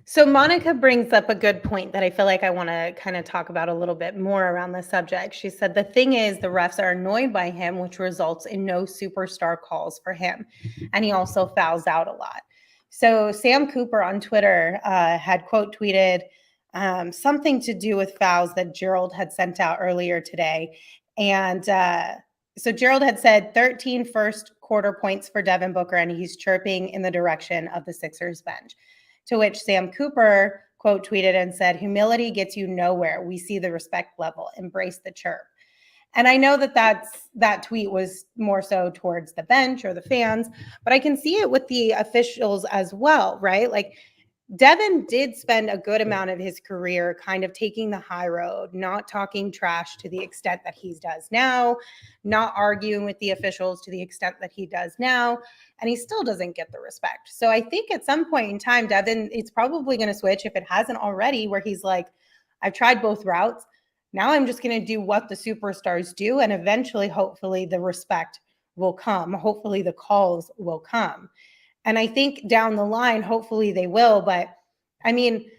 So Monica brings up a good point that I feel like I want to kind of talk about a little bit more around the subject. She said the thing is the refs are annoyed by him, which results in no superstar calls for him. And he also fouls out a lot. So Sam Cooper on Twitter had quote tweeted something to do with fouls that Gerald had sent out earlier today. And so Gerald had said 13 first quarter points for Devin Booker, and he's chirping in the direction of the Sixers bench. To which Sam Cooper quote tweeted and said, humility gets you nowhere. We see the respect level. Embrace the chirp. And I know that tweet was more so towards the bench or the fans, but I can see it with the officials as well, right? Like Devin did spend a good amount of his career kind of taking the high road, not talking trash to the extent that he does now, not arguing with the officials to the extent that he does now, and he still doesn't get the respect. So I think at some point in time, Devin, it's probably going to switch, if it hasn't already, where he's like, I've tried both routes. Now I'm just going to do what the superstars do, and eventually, hopefully, the respect will come. Hopefully, the calls will come. And I think down the line, hopefully they will. But I mean,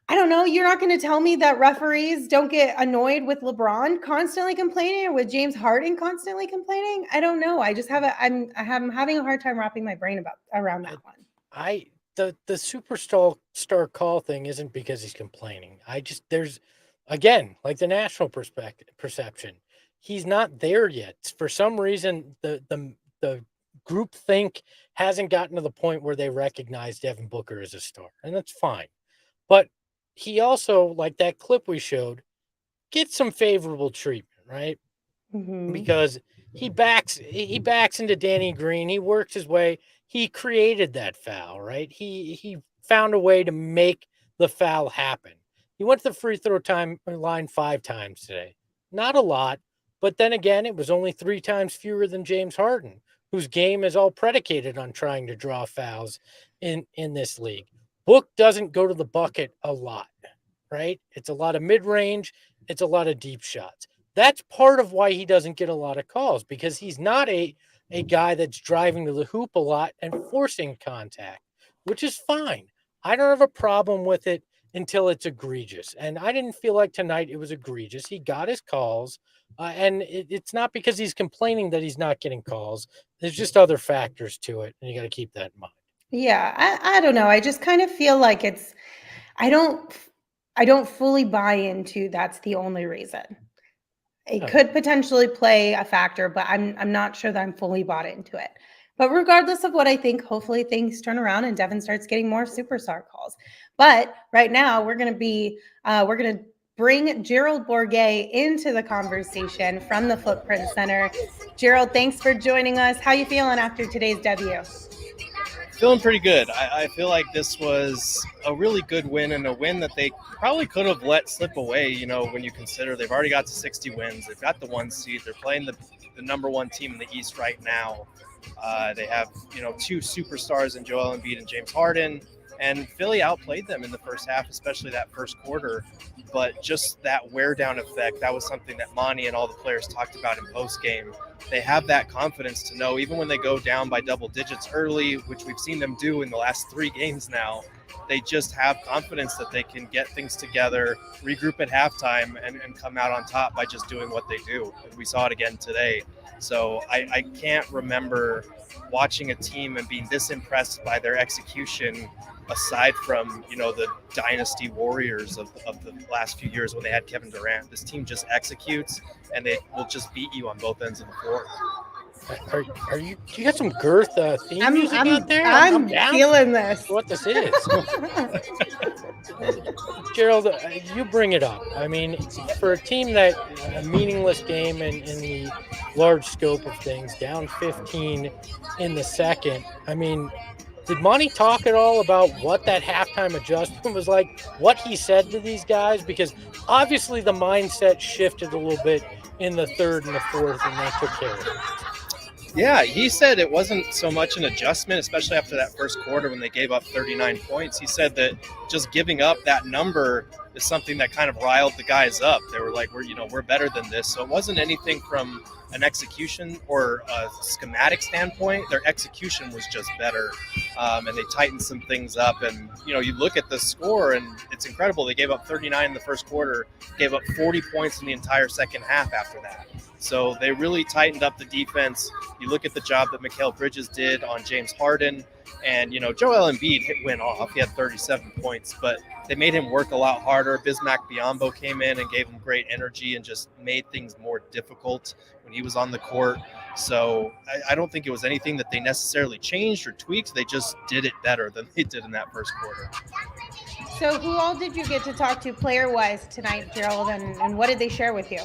I don't know. You're not going to tell me that referees don't get annoyed with LeBron constantly complaining or with James Harden constantly complaining. I don't know. I'm having a hard time wrapping my brain around that one. The superstar call thing isn't because he's complaining. There's again, like the national perception, he's not there yet. For some reason, the group think hasn't gotten to the point where they recognize Devin Booker as a star, and that's fine. But he also, like that clip we showed, gets some favorable treatment, right? Mm-hmm. Because he backs into Danny Green. He works his way. He created that foul, right? He found a way to make the foul happen. He went to the free throw line 5 times today. Not a lot, but then again, it was only 3 times fewer than James Harden, whose game is all predicated on trying to draw fouls in this league. Book doesn't go to the bucket a lot, right? It's a lot of mid-range. It's a lot of deep shots. That's part of why he doesn't get a lot of calls, because he's not a guy that's driving to the hoop a lot and forcing contact, which is fine. I don't have a problem with it until it's egregious. And I didn't feel like tonight it was egregious. He got his calls. And it's not because he's complaining that he's not getting calls. There's just other factors to it, and you got to keep that in mind. Yeah, I don't know. I just kind of feel like I don't fully buy into that's the only reason. It could potentially play a factor, but I'm not sure that I'm fully bought into it. But regardless of what I think, hopefully things turn around and Devin starts getting more superstar calls. But right now we're going to bring Gerald Bourguet into the conversation from the Footprint Center. Gerald, thanks for joining us. How you feeling after today's W? Feeling pretty good. I feel like this was a really good win, and a win that they probably could have let slip away, when you consider they've already got to 60 wins. They've got the 1 seed. They're playing the number 1 team in the East right now. They have, 2 superstars in Joel Embiid and James Harden. And Philly outplayed them in the first half, especially that first quarter. But just that wear-down effect, that was something that Monty and all the players talked about in post-game. They have that confidence to know, even when they go down by double digits early, which we've seen them do in the last 3 games now, they just have confidence that they can get things together, regroup at halftime, and come out on top by just doing what they do. And we saw it again today. So I can't remember watching a team and being this impressed by their execution, aside from, the dynasty warriors of the last few years when they had Kevin Durant. This team just executes, and they will just beat you on both ends of the floor. Do you got some girth theme music out there? I'm feeling this. What this is. Gerald, you bring it up. I mean, for a team that a meaningless game in the large scope of things, down 15 in the second, I mean, did Monty talk at all about what that halftime adjustment was like, what he said to these guys? Because obviously the mindset shifted a little bit in the third and the fourth, and they took care of it. Yeah, he said it wasn't so much an adjustment, especially after that first quarter when they gave up 39 points. He said that just giving up that number is something that kind of riled the guys up. They were like, we're better than this. So it wasn't anything from an execution or a schematic standpoint. Their execution was just better, and they tightened some things up. And you look at the score, and it's incredible. They gave up 39 in the first quarter, gave up 40 points in the entire second half after that. So they really tightened up the defense. You look at the job that Mikal Bridges did on James Harden, and Joel Embiid went off. He had 37 points, but they made him work a lot harder. Bismack Biyombo came in and gave him great energy and just made things more difficult when he was on the court. So I don't think it was anything that they necessarily changed or tweaked. They just did it better than they did in that first quarter. So who all did you get to talk to player-wise tonight, Gerald, and what did they share with you?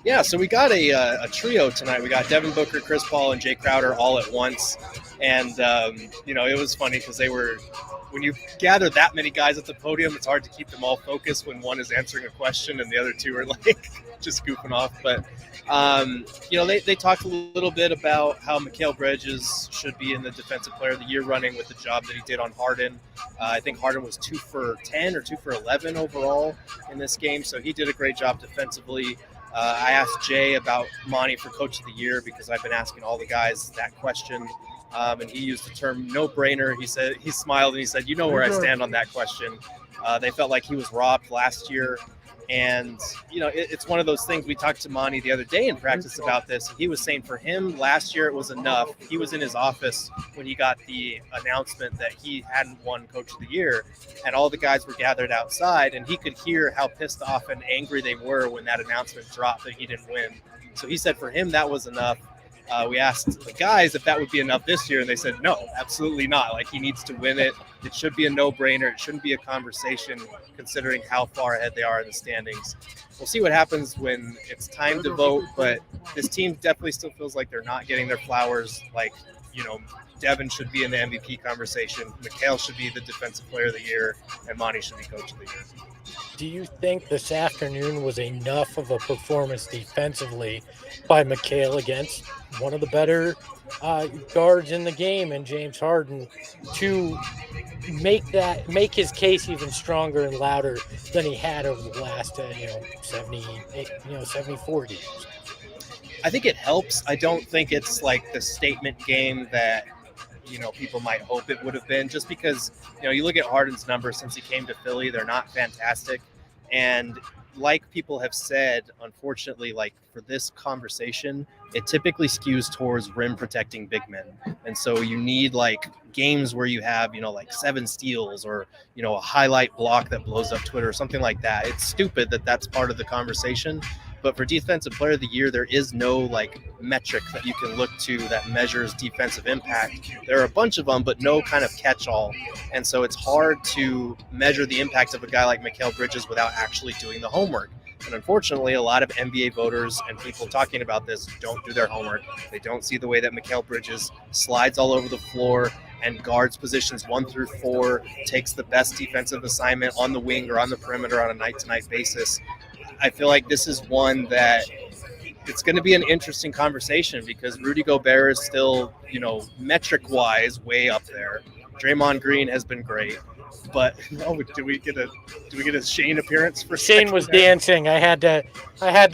Yeah, so we got a trio tonight. We got Devin Booker, Chris Paul, and Jay Crowder all at once. And, it was funny because when you gather that many guys at the podium, it's hard to keep them all focused when one is answering a question and the other two are like just goofing off. But, they talked a little bit about how Mikal Bridges should be in the Defensive Player of the Year running with the job that he did on Harden. I think Harden was 2 for 10 or 2 for 11 overall in this game. So he did a great job defensively. I asked Jay about Monty for Coach of the Year because I've been asking all the guys that question. And he used the term no-brainer. He smiled and he said, where I stand on that question. They felt like he was robbed last year. And, it's one of those things. We talked to Monty the other day in practice about this. And he was saying for him last year it was enough. He was in his office when he got the announcement that he hadn't won Coach of the Year. And all the guys were gathered outside. And he could hear how pissed off and angry they were when that announcement dropped that he didn't win. So he said for him that was enough. We asked the guys if that would be enough this year, and they said, no, absolutely not. Like, he needs to win it. It should be a no-brainer. It shouldn't be a conversation considering how far ahead they are in the standings. We'll see what happens when it's time to vote, but this team definitely still feels like they're not getting their flowers. Like, Devin should be in the MVP conversation. Mikal should be the Defensive Player of the Year, and Monty should be Coach of the Year. Do you think this afternoon was enough of a performance defensively by Mikal against one of the better guards in the game and James Harden to make his case even stronger and louder than he had over the last 74 games? I think it helps. I don't think it's like the statement game that people might hope it would have been, just because, you look at Harden's numbers since he came to Philly, they're not fantastic. And like people have said, unfortunately, like for this conversation, it typically skews towards rim protecting big men. And so you need like games where you have, like 7 steals or, a highlight block that blows up Twitter or something like that. It's stupid that that's part of the conversation. But for Defensive Player of the Year, there is no like metric that you can look to that measures defensive impact. There are a bunch of them, but no kind of catch-all. And so it's hard to measure the impact of a guy like Mikal Bridges without actually doing the homework. And unfortunately, a lot of NBA voters and people talking about this don't do their homework. They don't see the way that Mikal Bridges slides all over the floor and guards positions 1 through 4, takes the best defensive assignment on the wing or on the perimeter on a night-to-night basis. I feel like this is one that it's going to be an interesting conversation because Rudy Gobert is still, metric-wise way up there. Draymond Green has been great. But do we get a Shane appearance for Shane was dancing. I had to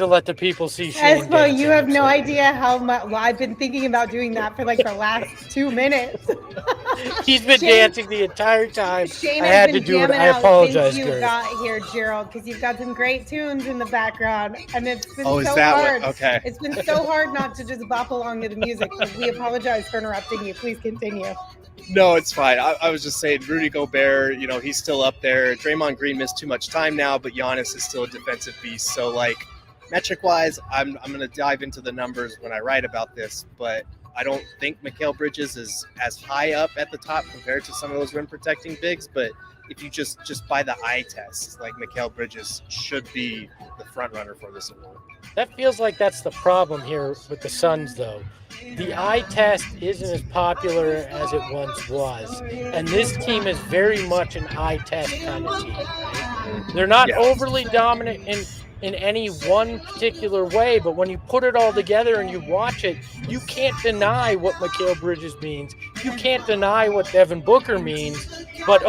let the people see Shane. Espo, dancing. you have no idea how much. Well, I've been thinking about doing that for like the last 2 minutes. He's been dancing the entire time. Shane I has had been to do it. jamming I out apologize, since you Gerald. got here, Gerald, because you've got some great tunes in the background, and it's been Oh, is so that hard. what? Okay. It's been so hard not to just bop along to the music. But we apologize for interrupting you. Please continue. No, it's fine. I was just saying Rudy Gobert, he's still up there. Draymond Green missed too much time now, but Giannis is still a defensive beast. So, like, metric-wise, I'm going to dive into the numbers when I write about this, but I don't think Mikal Bridges is as high up at the top compared to some of those rim-protecting bigs, but if you just by the eye test, like Mikal Bridges should be the front runner for this award. That feels like that's the problem here with the Suns, though. The eye test isn't as popular as it once was, and this team is very much an eye test kind of team. Right? They're not overly dominant in any one particular way, but when you put it all together and you watch it, you can't deny what Mikal Bridges means. You can't deny what Devin Booker means. But,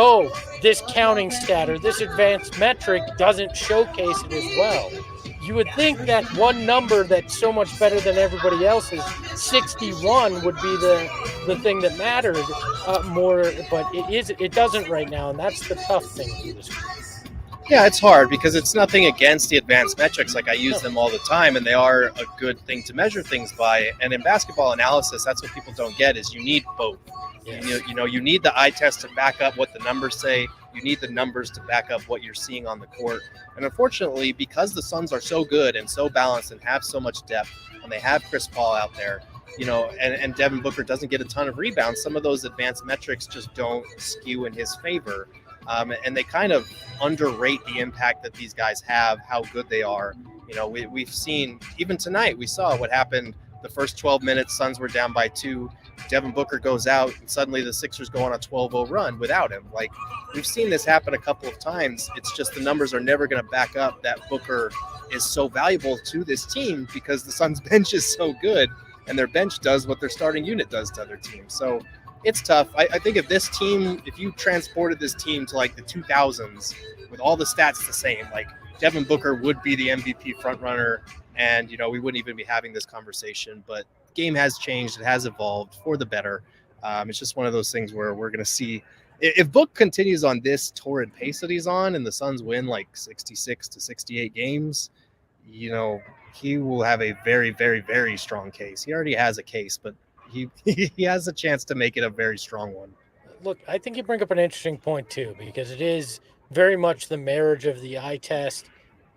this counting stat or this advanced metric doesn't showcase it as well. You would think that one number that's so much better than everybody else's, 61, would be the thing that mattered more, but it doesn't right now, and that's the tough thing through this. Yeah, it's hard because it's nothing against the advanced metrics. Like I use them all the time, and they are a good thing to measure things by. And in basketball analysis, that's what people don't get is you need both. Yes. You need the eye test to back up what the numbers say. You need the numbers to back up what you're seeing on the court. And unfortunately, because the Suns are so good and so balanced and have so much depth, and they have Chris Paul out there, and Devin Booker doesn't get a ton of rebounds, some of those advanced metrics just don't skew in his favor. And they kind of underrate the impact that these guys have, how good they are. We've seen, even tonight, we saw what happened the first 12 minutes. Suns were down by 2. Devin Booker goes out, and suddenly the Sixers go on a 12-0 run without him. Like, we've seen this happen a couple of times. It's just the numbers are never going to back up that Booker is so valuable to this team because the Suns' bench is so good, and their bench does what their starting unit does to other teams. So it's tough. I think if you transported this team to like the 2000s with all the stats the same, like Devin Booker would be the MVP frontrunner, and we wouldn't even be having this conversation. But game has changed. It has evolved for the better. It's just one of those things where we're going to see if Book continues on this torrid pace that he's on, and the Suns win like 66 to 68 games, he will have a very, very, very strong case. He already has a case, but he has a chance to make it a very strong one. Look, I think you bring up an interesting point too, because it is very much the marriage of the eye test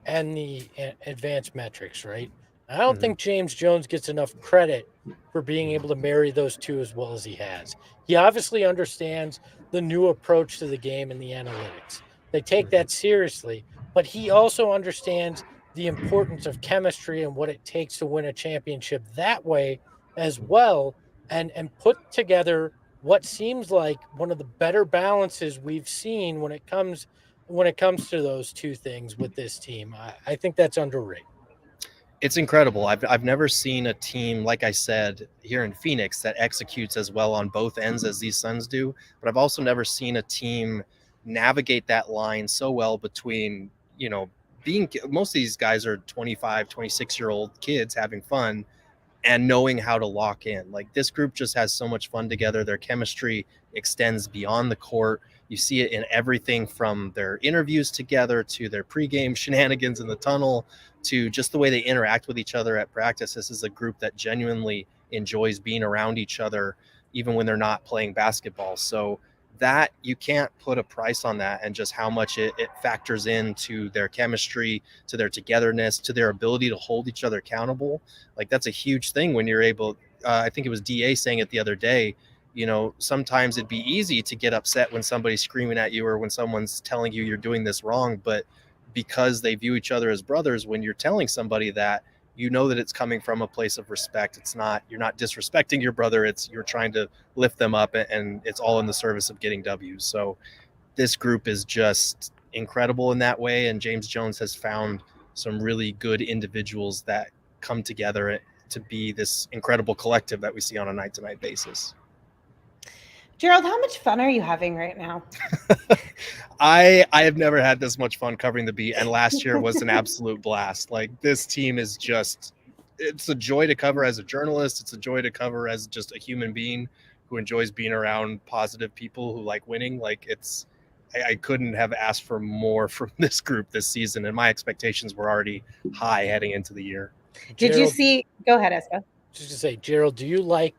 and the advanced metrics, right? I don't think James Jones gets enough credit for being able to marry those two as well as he has. He obviously understands the new approach to the game and the analytics. They take that seriously, but he also understands the importance of chemistry and what it takes to win a championship that way as well, and put together what seems like one of the better balances we've seen when it comes to those two things with this team. I think that's underrated. It's incredible. I've never seen a team, like I said, here in Phoenix that executes as well on both ends as these Suns do. But I've also never seen a team navigate that line so well between, most of these guys are 25, 26-year-old kids having fun and knowing how to lock in. Like, this group just has so much fun together. Their chemistry extends beyond the court. You see it in everything from their interviews together to their pregame shenanigans in the tunnel to just the way they interact with each other at practice. This is a group that genuinely enjoys being around each other, even when they're not playing basketball. So that, you can't put a price on that, and just how much it factors into their chemistry, to their togetherness, to their ability to hold each other accountable. Like, that's a huge thing when you're able, I think it was DA saying it the other day, sometimes it'd be easy to get upset when somebody's screaming at you or when someone's telling you you're doing this wrong. But because they view each other as brothers, when you're telling somebody that, that it's coming from a place of respect. You're not disrespecting your brother. You're trying to lift them up, and it's all in the service of getting W's. So this group is just incredible in that way. And James Jones has found some really good individuals that come together to be this incredible collective that we see on a night-to-night basis. Gerald, how much fun are you having right now? I have never had this much fun covering the beat, and last year was an absolute blast. Like, this team is it's a joy to cover as a journalist. It's a joy to cover as just a human being who enjoys being around positive people who like winning. Like, I couldn't have asked for more from this group this season, and my expectations were already high heading into the year. Did you see? Go ahead, Espo. Just to say, Gerald, do you like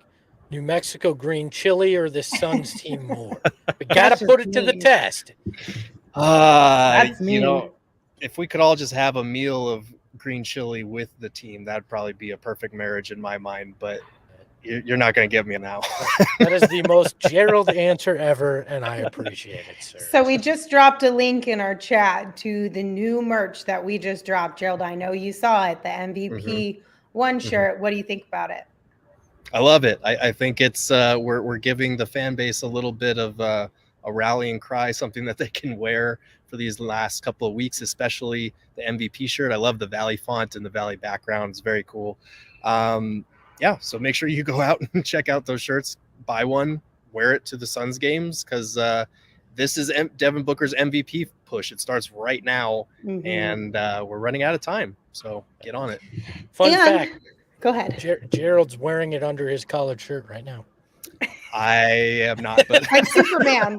New Mexico green chili or the Suns team more? We got to put it to the test. That's mean. If we could all just have a meal of green chili with the team, that'd probably be a perfect marriage in my mind. But you're not going to give me now. That is the most Gerald answer ever, and I appreciate it, sir. So we just dropped a link in our chat to the new merch that we just dropped. Gerald, I know you saw it, the MVP one shirt. What do you think about it? I love it. I think it's we're giving the fan base a little bit of a rallying cry, something that they can wear for these last couple of weeks, especially the MVP shirt. I love the Valley font and the Valley background. It's very cool. So make sure you go out and check out those shirts, buy one, wear it to the Suns games, because this is Devin Booker's MVP push. It starts right now, Mhm. and we're running out of time. So get on it. Fun And- fact, Go ahead. Gerald's wearing it under his collared shirt right now. I am not, but Like Superman.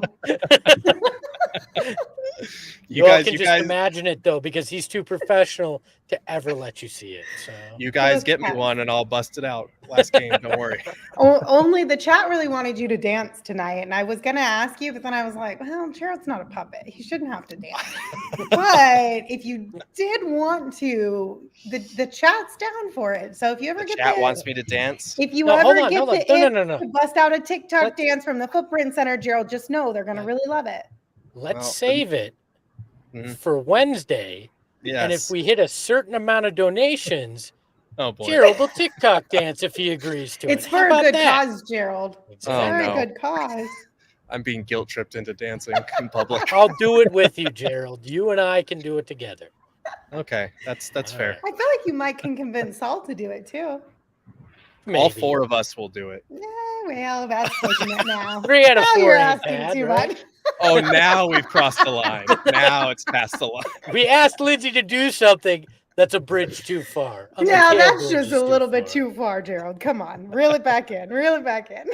You all can just imagine it, though, because he's too professional to ever let you see it. So you guys get me one, and I'll bust it out last game. Don't worry. Only the chat really wanted you to dance tonight, and I was going to ask you, but then I was like, well, Gerald's not a puppet. He shouldn't have to dance. But if you did want to, the chat's down for it. So if you ever get chat wants me to dance. If you No, ever hold on, get hold on. the No, itch to bust out a TikTok dance from the Footprint Center, Gerald, just know they're going to really love it. Let's save it for Wednesday. Yes. And if we hit a certain amount of donations, oh boy, Gerald will TikTok dance if he agrees to it. It's for a good cause, Gerald. It's Oh, for no. a good cause. I'm being guilt tripped into dancing in public. I'll do it with you, Gerald. You and I can do it together. Okay, that's fair. I feel like you might can convince Saul to do it too. Maybe. All four of us will do it. Well, that's pushing it now. 3 out of Now 4 you're ain't asking bad, too right? much. Oh, now we've crossed the line. Now it's past the line. We asked Lindsey to do something that's a bridge too far. Yeah, Mikal that's Bridges just a little bit too far, Gerald. Come on, reel it back in, reel it back in.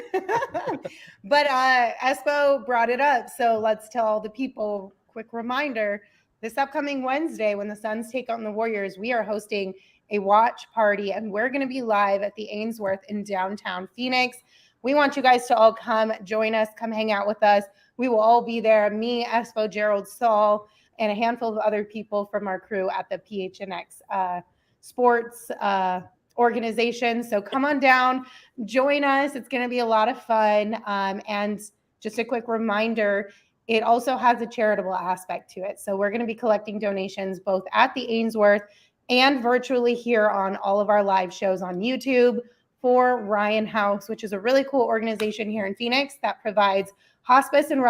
But Espo brought it up, so let's tell the people. Quick reminder: this upcoming Wednesday, when the Suns take on the Warriors, we are hosting a watch party, and we're going to be live at the Ainsworth in downtown Phoenix. We want you guys to all come join us, come hang out with us. We will all be there. Me, Espo, Gerald, Saul, and a handful of other people from our crew at the PHNX sports organization. So come on down, join us. It's going to be a lot of fun. And just a quick reminder, it also has a charitable aspect to it. So we're going to be collecting donations both at the Ainsworth and virtually here on all of our live shows on YouTube for Ryan House, which is a really cool organization here in Phoenix that provides hospice and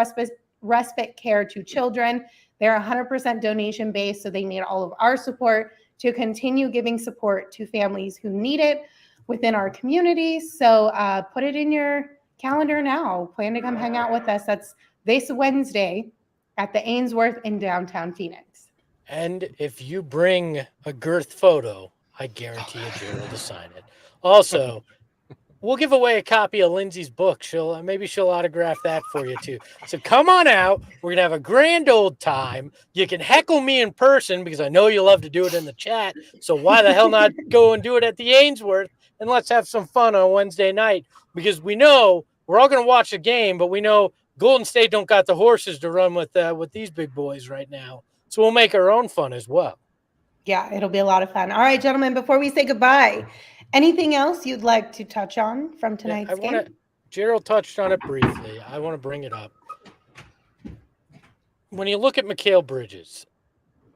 respite care to children. They're 100% donation based, so they need all of our support to continue giving support to families who need it within our community. So put it in your calendar now. Plan to come hang out with us. That's this Wednesday at the Ainsworth in downtown Phoenix. And if you bring a girth photo, I guarantee you Gerald will sign it. Also, we'll give away a copy of Lindsey's book. Maybe she'll autograph that for you too. So come on out. We're gonna have a grand old time. You can heckle me in person because I know you love to do it in the chat. So why the hell not go and do it at the Ainsworth? And let's have some fun on Wednesday night, because we know we're all gonna watch the game, but we know Golden State don't got the horses to run with these big boys right now. So we'll make our own fun as well. Yeah, it'll be a lot of fun. All right, gentlemen, before we say goodbye, anything else you'd like to touch on from tonight's game? Gerald touched on it briefly. I want to bring it up. When you look at Mikal Bridges,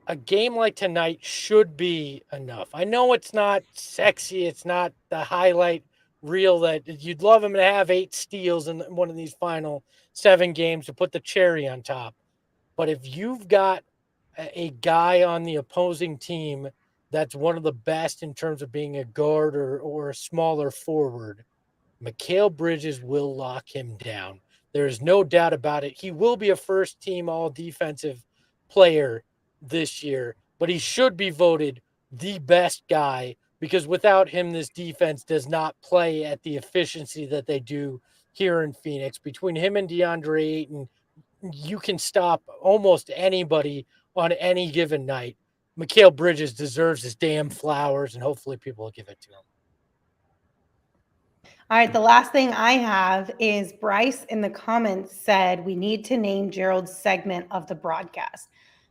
a game like tonight should be enough. I know it's not sexy. It's not the highlight reel that you'd love him to have 8 steals in one of these final 7 games to put the cherry on top. But if you've got a guy on the opposing team that's one of the best in terms of being a guard or a smaller forward, Mikal Bridges will lock him down. There's no doubt about it. He will be a first-team all-defensive player this year, but he should be voted the best guy, because without him, this defense does not play at the efficiency that they do here in Phoenix. Between him and DeAndre Ayton, you can stop almost anybody on any given night. Mikal Bridges deserves his damn flowers, and hopefully people will give it to him. All right, the last thing I have is Bryce in the comments said we need to name Gerald's segment of the broadcast.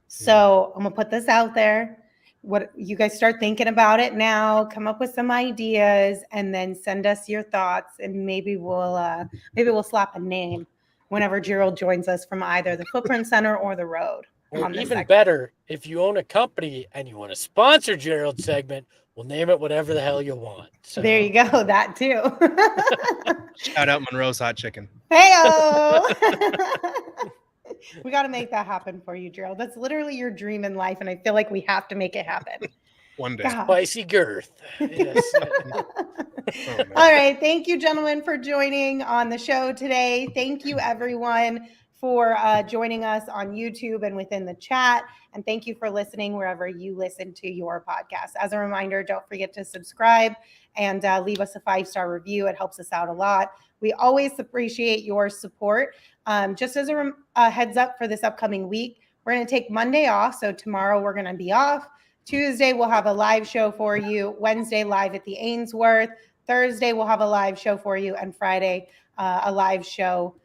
So I'm gonna put this out there. What you guys start thinking about it now, come up with some ideas, and then send us your thoughts, and maybe we'll slap a name whenever Gerald joins us from either the Footprint Center or the Road. Or even better, if you own a company and you want to sponsor Gerald's segment, we'll name it whatever the hell you want. So there you go, that too. Shout out Monroe's Hot Chicken. Hey-o! We got to make that happen for you, Gerald. That's literally your dream in life, and I feel like we have to make it happen. One day. God. Spicy girth. Yes. All right. Thank you, gentlemen, for joining on the show today. Thank you, everyone, for joining us on YouTube and within the chat. And thank you for listening wherever you listen to your podcast. As a reminder, don't forget to subscribe and leave us a 5-star review. It helps us out a lot. We always appreciate your support. Just as a heads up for this upcoming week, we're going to take Monday off. So tomorrow we're going to be off. Tuesday, we'll have a live show for you. Wednesday, live at the Ainsworth. Thursday, we'll have a live show for you. And Friday, a live show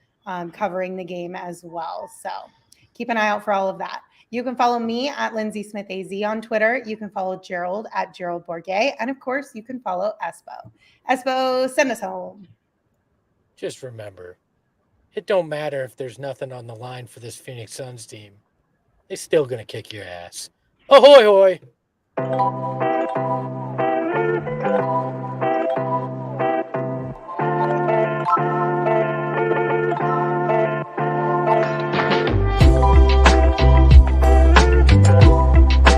covering the game as well. So keep an eye out for all of that. You can follow me at Lindsey Smith AZ on Twitter. You can follow Gerald at Gerald Bourguet. And of course, you can follow Espo. Espo, send us home. Just remember, it don't matter if there's nothing on the line for this Phoenix Suns team. They're still going to kick your ass. Ahoy, hoy!